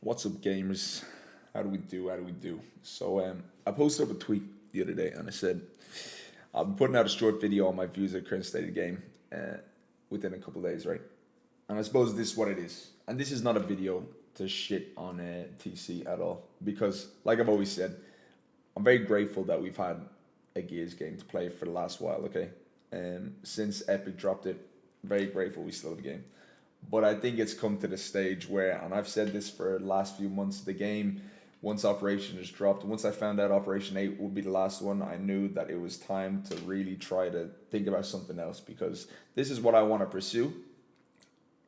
What's up, gamers? How do we do? How do we do? So, I posted up a tweet the other day and I said, I'll be putting out a short video on my views of the current state of the game within a couple of days, right? And I suppose this is what it is. And this is not a video to shit on TC at all. Because, like I've always said, I'm very grateful that we've had a Gears game to play for the last while, okay? Since Epic dropped it, very grateful we still have a game. But I think it's come to the stage where, and I've said this for the last few months, the game, once Operation is dropped, once I found out Operation 8 would be the last one, I knew that it was time to really try to think about something else because this is what I want to pursue.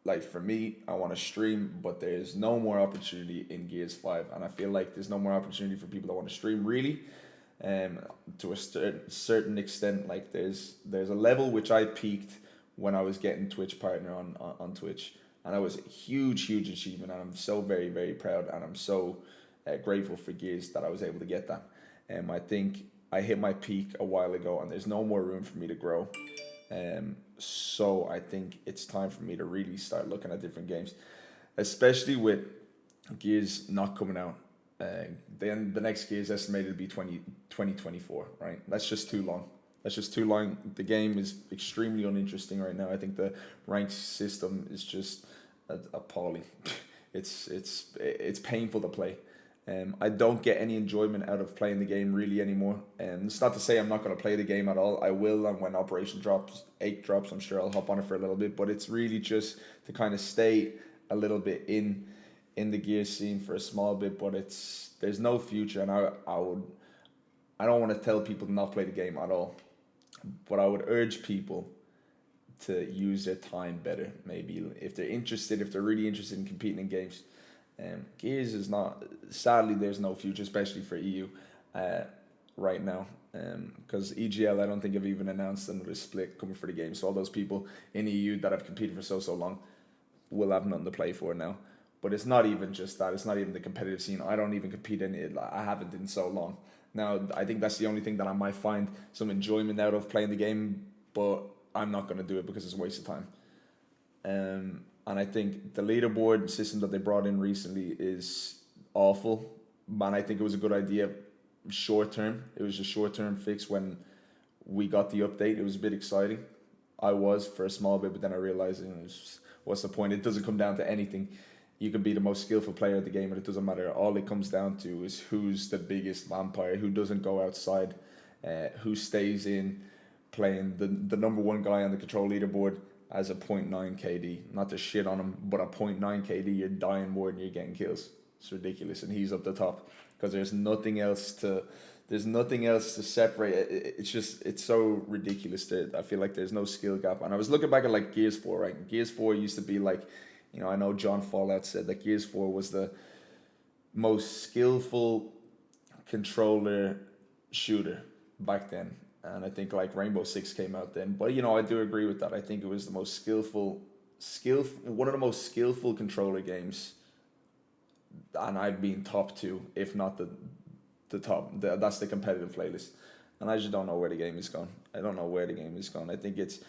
Like for me, I want to stream, but there's no more opportunity in Gears 5. And I feel like there's no more opportunity for people that want to stream really. To a certain extent, like there's a level which I peaked when I was getting Twitch partner on Twitch, and that was a huge achievement, and I'm so very proud, and I'm so grateful for Gears that I was able to get that. I think I hit my peak a while ago, and there's no more room for me to grow. So I think it's time for me to really start looking at different games, especially with Gears not coming out. Then the next Gears estimated to be 2024, right? That's just too long. That's just too long. The game is extremely uninteresting right now. I think the ranked system is just appalling. It's painful to play. I don't get any enjoyment out of playing the game really anymore. It's not to say I'm not going to play the game at all. I will, and when Operation 8 drops, I'm sure I'll hop on it for a little bit. But it's really just to kind of stay a little bit in the Gears scene for a small bit. But there's no future, and I don't want to tell people to not play the game at all. But I would urge people to use their time better. Maybe if they're interested, if they're really interested in competing in games. Gears is not. Sadly, there's no future, especially for EU right now. Because EGL, I don't think have even announced another split coming for the game. So all those people in EU that have competed for so long will have nothing to play for now. But it's not even just that. It's not even the competitive scene. I don't even compete in it. I haven't in so long. Now, I think that's the only thing that I might find some enjoyment out of playing the game, but I'm not going to do it because it's a waste of time. And I think the leaderboard system that they brought in recently is awful. And I think it was a good idea short term. It was a short term fix when we got the update. It was a bit exciting. I was for a small bit, but then I realized what's the point? It doesn't come down to anything. You can be the most skillful player of the game, and it doesn't matter. All it comes down to is who's the biggest vampire, who doesn't go outside, who stays in, playing the number one guy on the control leaderboard as a .9 KD. Not to shit on him, but a .9 KD, you're dying more than you're getting kills. It's ridiculous, and he's up the top because there's nothing else to separate. It's so ridiculous that I feel like there's no skill gap. And I was looking back at like Gears 4, right? Gears 4 used to be like, I know John Fallout said that Gears 4 was the most skillful controller shooter back then. And I think like Rainbow Six came out then. But I do agree with that. I think it was the most one of the most skillful controller games. And I'd be in top two, if not the top. That's the competitive playlist. And I just don't know where the game is gone. I don't know where the game is gone. I think it's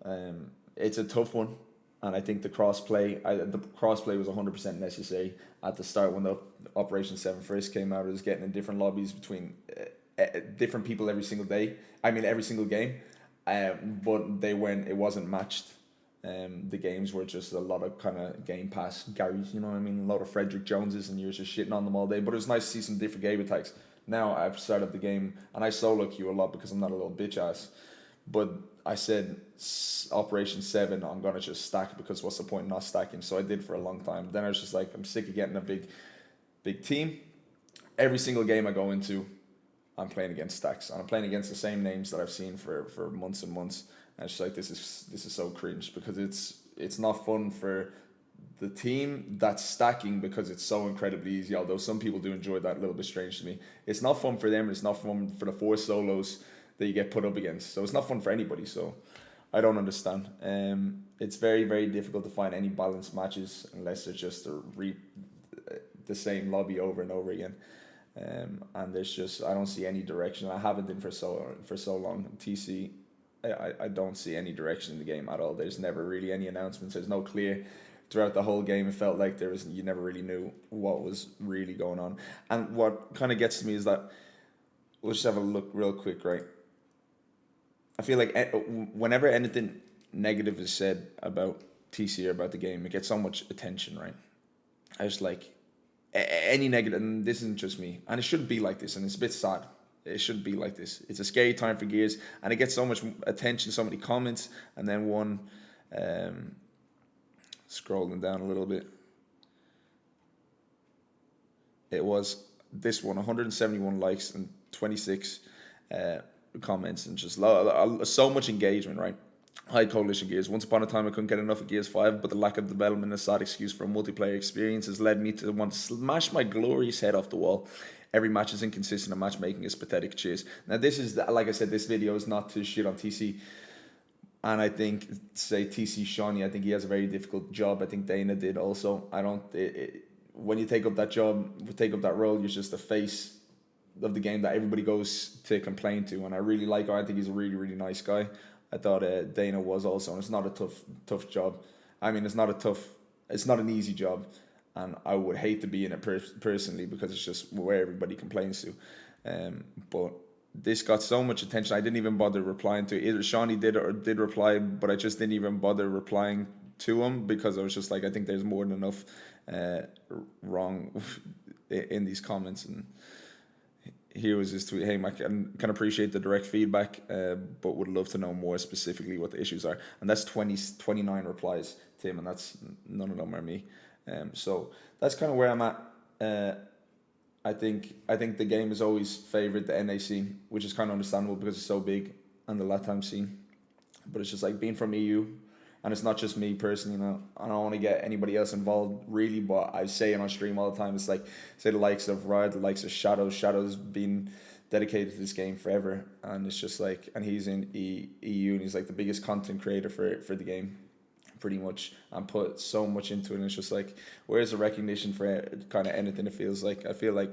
a tough one. And I think the crossplay was 100% necessary at the start when the Operation 7 first came out. It was getting in different lobbies between different people every single day. I mean, every single game. But it wasn't matched. The games were just a lot of kind of Game Pass Garys, you know what I mean? A lot of Frederick Joneses, and you're just shitting on them all day. But it was nice to see some different game attacks. Now I've started the game, and I solo queue a lot because I'm not a little bitch ass. But I said Operation 7, I'm going to just stack because what's the point in not stacking? So I did for a long time. Then I was just like, I'm sick of getting a big team. Every single game I go into, I'm playing against stacks. And I'm playing against the same names that I've seen for months and months. And it's just like, this is so cringe because it's not fun for the team that's stacking because it's so incredibly easy. Although some people do enjoy that, a little bit strange to me. It's not fun for them, and it's not fun for the 4 solos that you get put up against. So it's not fun for anybody. So I don't understand. It's very difficult to find any balanced matches unless it's just the same lobby over and over again. And there's just, I don't see any direction. I haven't been for so long. TC, I don't see any direction in the game at all. There's never really any announcements. There's no clear throughout the whole game. It felt like you never really knew what was really going on. And what kind of gets to me is that we'll just have a look real quick, right? I feel like whenever anything negative is said about TC or about the game, it gets so much attention, right? I just like any negative, and this isn't just me, and it shouldn't be like this, and it's a bit sad. It shouldn't be like this. It's a scary time for Gears, and it gets so much attention, so many comments, and then one, scrolling down a little bit, it was this one, 171 likes and 26 comments, and just so much engagement, right? Hi Coalition Gears. Once upon a time I couldn't get enough of Gears 5, but the lack of development and a sad excuse for a multiplayer experience has led me to want to smash my glorious head off the wall. Every match is inconsistent and matchmaking is pathetic. Cheers. Now this is, like I said, this video is not to shit on TC. And I think, say, TC Shawnee, I think he has a very difficult job. I think Dana did also. When you take up that job, take up that role, you're just the face of the game that everybody goes to complain to. And I really like him. I think he's a really, really nice guy. I thought Dana was also, and it's not a tough job. I mean, it's not an easy job, and I would hate to be in it personally because it's just where everybody complains to. But this got so much attention, I didn't even bother replying to it. Either Shawnee did or did reply, but I just didn't even bother replying to him because I was just like, I think there's more than enough wrong in these comments. And here was his tweet: hey, Mac, I can appreciate the direct feedback, but would love to know more specifically what the issues are. And that's 29 replies to him, and that's none of them are me. So that's kind of where I'm at. I think the game has always favoured the NA scene, which is kind of understandable because it's so big, and the LATAM scene. But it's just like being from EU, and it's not just me personally. You know, I don't want to get anybody else involved really, but I say it on stream all the time. It's like, say the likes of Riot, the likes of Shadows. Shadows been dedicated to this game forever, and it's just like, and he's in EU, and he's like the biggest content creator for the game, pretty much, and put so much into it. And it's just like, where's the recognition for kind of anything? It feels like, I feel like,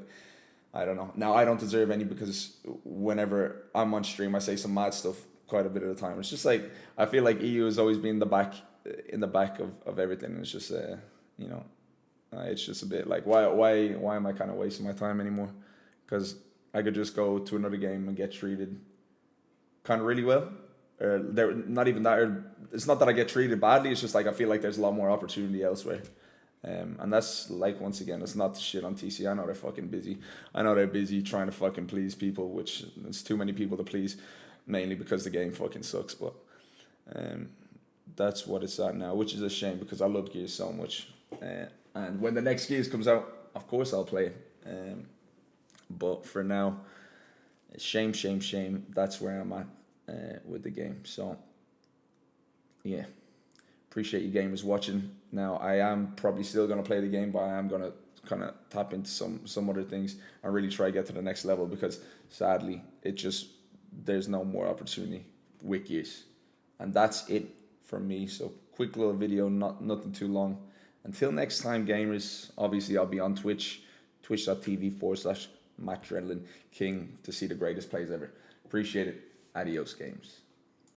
I don't know. Now I don't deserve any because whenever I'm on stream, I say some mad stuff quite a bit of the time. It's just like, I feel like EU has always been in the back of everything. It's just it's just a bit like, why am I kind of wasting my time anymore? Because I could just go to another game and get treated kind of really well. They're not even that. It's not that I get treated badly. It's just like I feel like there's a lot more opportunity elsewhere. And that's like, once again, it's not the shit on TC. I know they're fucking busy. I know they're busy trying to fucking please people, which there's too many people to please, mainly because the game fucking sucks. But that's what it's at now, which is a shame because I love Gears so much. And when the next Gears comes out, of course I'll play it. But for now, shame. That's where I'm at with the game. So yeah, appreciate you gamers watching. Now I am probably still going to play the game, but I am going to kind of tap into some other things and really try to get to the next level, because sadly there's no more opportunity with Gears. And that's it from me. So quick little video, nothing too long. Until next time, gamers, obviously I'll be on Twitch, twitch.tv/MattDrenlinKing to see the greatest plays ever. Appreciate it. Adios, games.